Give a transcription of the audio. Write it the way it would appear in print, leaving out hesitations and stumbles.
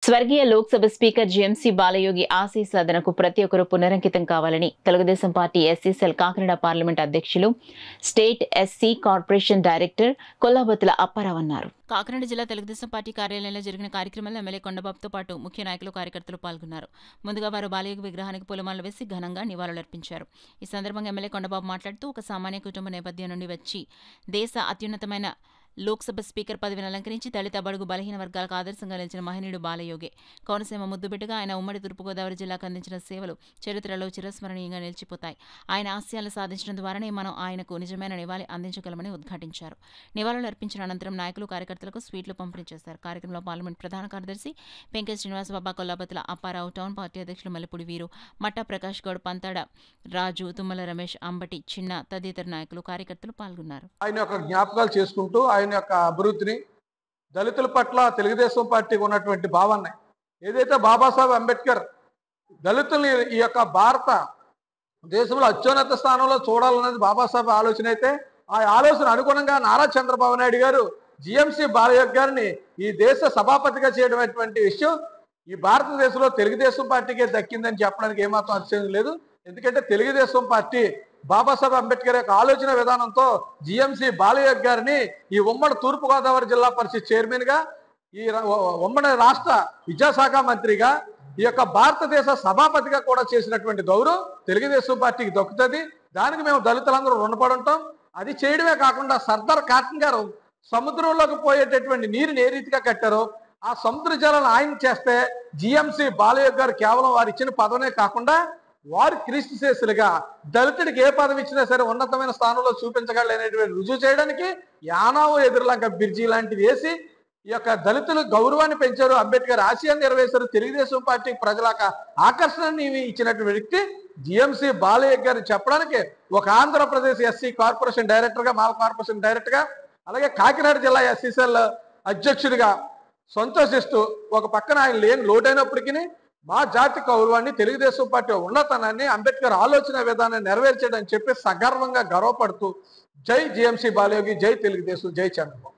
స్వర్గీయ Lok Sabha speaker GMC Balayogi ఆశయ సాధనకు ప్రతి ఒక్కరూ పునరంకితం కావాలని Telugu Desam party SC cell Kakinada parliament అధ్యక్షులు, state SC corporation director Kollabathula Apparao అన్నారు. కాకినాడ జిల్లా తెలుగుదేశం పార్టీ కార్యాలయంలో జరిగిన కార్యక్రమంలో ఎమ్మెల్యే కొండబాబుతో పాటు ముఖ్య నాయకులు, కార్యకర్తలు పాల్గొన్నారు. ముందుగా వారు బాలయోగి విగ్రహానికి పూలమాలలు వేసి ఘనంగా నివాళులర్పించారు. ఈ సందర్భంగా ఎమ్మెల్యే కొండబాబు మాట్లాడుతూ, ఒక సామాన్య కుటుంబ నేపథ్యం నుండి వచ్చి దేశ అత్యున్నతమైన లోక్సభ స్పీకర్ పదవిని అలంకరించి దళిత, బడుగు, బలహీన వర్గాలకు ఆదర్శంగా నిలిచిన మహనీయుడు బాలయోగి. కోనసీమ ముద్దుబిడ్డగా ఆయన ఉమ్మడి తూర్పుగోదావరి జిల్లాకు అందించిన సేవలు చరిత్రలో చిరస్మరణీయంగా నిలిచిపోతాయి. ఆయన ఆశయాలు సాధించడం ద్వారానే మనం ఆయనకు నిజమైన నివాళి అందించగలమని ఉద్ఘాటించారు. నివాళులు అర్పించిన అనంతరం నాయకులు, కార్యకర్తలకు స్వీట్లు పంపిణీ చేశారు. కార్యక్రమంలో పార్లమెంట్ ప్రధాన కార్యదర్శి పెంకే శ్రీనివాసబాబా, కొల్లాబత్తుల అప్పారావు, టౌన్ పార్టీ అధ్యక్షులు మల్లెపూడి వీరు, మట్టా ప్రకాష్ గౌడ్, పంతాడ రాజు, తుమ్మల రమేష్, అంబటి చిన్న తదితర నాయకులు, కార్యకర్తలు పాల్గొన్నారు. ఆయన యొక్క జ్ఞాపకాలు చేసుకుంటూ ఆయన యొక్క అభివృద్ధిని, దళితుల పట్ల తెలుగుదేశం పార్టీకి ఉన్నటువంటి భావాన్ని, ఏదైతే బాబాసాహెబ్ అంబేద్కర్ దళితుల్ని ఈ యొక్క భారత దేశంలో అత్యున్నత స్థానంలో చూడాలన్నది బాబాసాహెబ్ ఆలోచన అయితే, ఆ ఆలోచన అనుగుణంగా నారా చంద్రబాబు నాయుడు గారు జీఎంసీ బాలయోగి గారిని ఈ దేశ సభాపతిగా చేయడం అటువంటి విషయం ఈ భారతదేశంలో తెలుగుదేశం పార్టీకే దక్కిందని చెప్పడానికి ఏమాత్రం అతిశయం లేదు. ఎందుకంటే తెలుగుదేశం పార్టీ బాబాసాహెబ్ అంబేద్కర్ యొక్క ఆలోచన విధానంతో జీఎంసీ బాలయోగి గారిని ఈ ఉమ్మడి తూర్పుగోదావరి జిల్లా పరిషత్ చైర్మన్ గా, ఈ ఉమ్మడి రాష్ట్ర విద్యాశాఖ మంత్రిగా, ఈ యొక్క భారతదేశ సభాపతిగా కూడా చేసినటువంటి గౌరవం తెలుగుదేశం పార్టీకి దక్కుతుంది. దానికి మేము దళితులందరూ రుణపడి ఉంటాం. అది చేయడమే కాకుండా సర్దార్ కాటన్ గారు సముద్రంలోకి పోయేటటువంటి నీరుని ఏ రీతిగా కట్టారో ఆ సముద్ర జలాలను ఆయన చేస్తే జీఎంసీ బాలయోగి గారు కేవలం వారు ఇచ్చిన పదవనే కాకుండా వారు క్రీస్తు శేషులుగా దళితుడికి ఏ పదవి ఇచ్చినా సరే ఉన్నతమైన స్థానంలో చూపించగలనేటువంటి రుజువు చేయడానికి యానావు ఎదురులంక బ్రిడ్జి లాంటివి వేసి ఈ యొక్క దళితుల గౌరవాన్ని పెంచారు. అంబేద్కర్ ఆశయాన్ని నెరవేర్చారు. తెలుగుదేశం పార్టీ ప్రజలకు ఆకర్షణని ఇచ్చినటువంటి వ్యక్తి జీఎంసీ బాలయోగి గారు చెప్పడానికి ఒక ఆంధ్రప్రదేశ్ ఎస్సీ కార్పొరేషన్ డైరెక్టర్గా, మాల కార్పొరేషన్ డైరెక్టర్గా, అలాగే కాకినాడ జిల్లా ఎస్సీసీఎల్ అధ్యక్షుడిగా సంతోషిస్తూ, ఒక పక్కన ఆయన లేని లోటైనప్పటికీ మా జాతి గౌరవాన్ని, తెలుగుదేశం పార్టీ ఉన్నతనాన్ని, అంబేద్కర్ ఆలోచన విధానాన్ని నెరవేర్చాడని చెప్పి సగర్వంగా గర్వపడుతూ జై జీఎంసీ బాలయోగి, జై తెలుగుదేశం, జై చంద్రబాబు.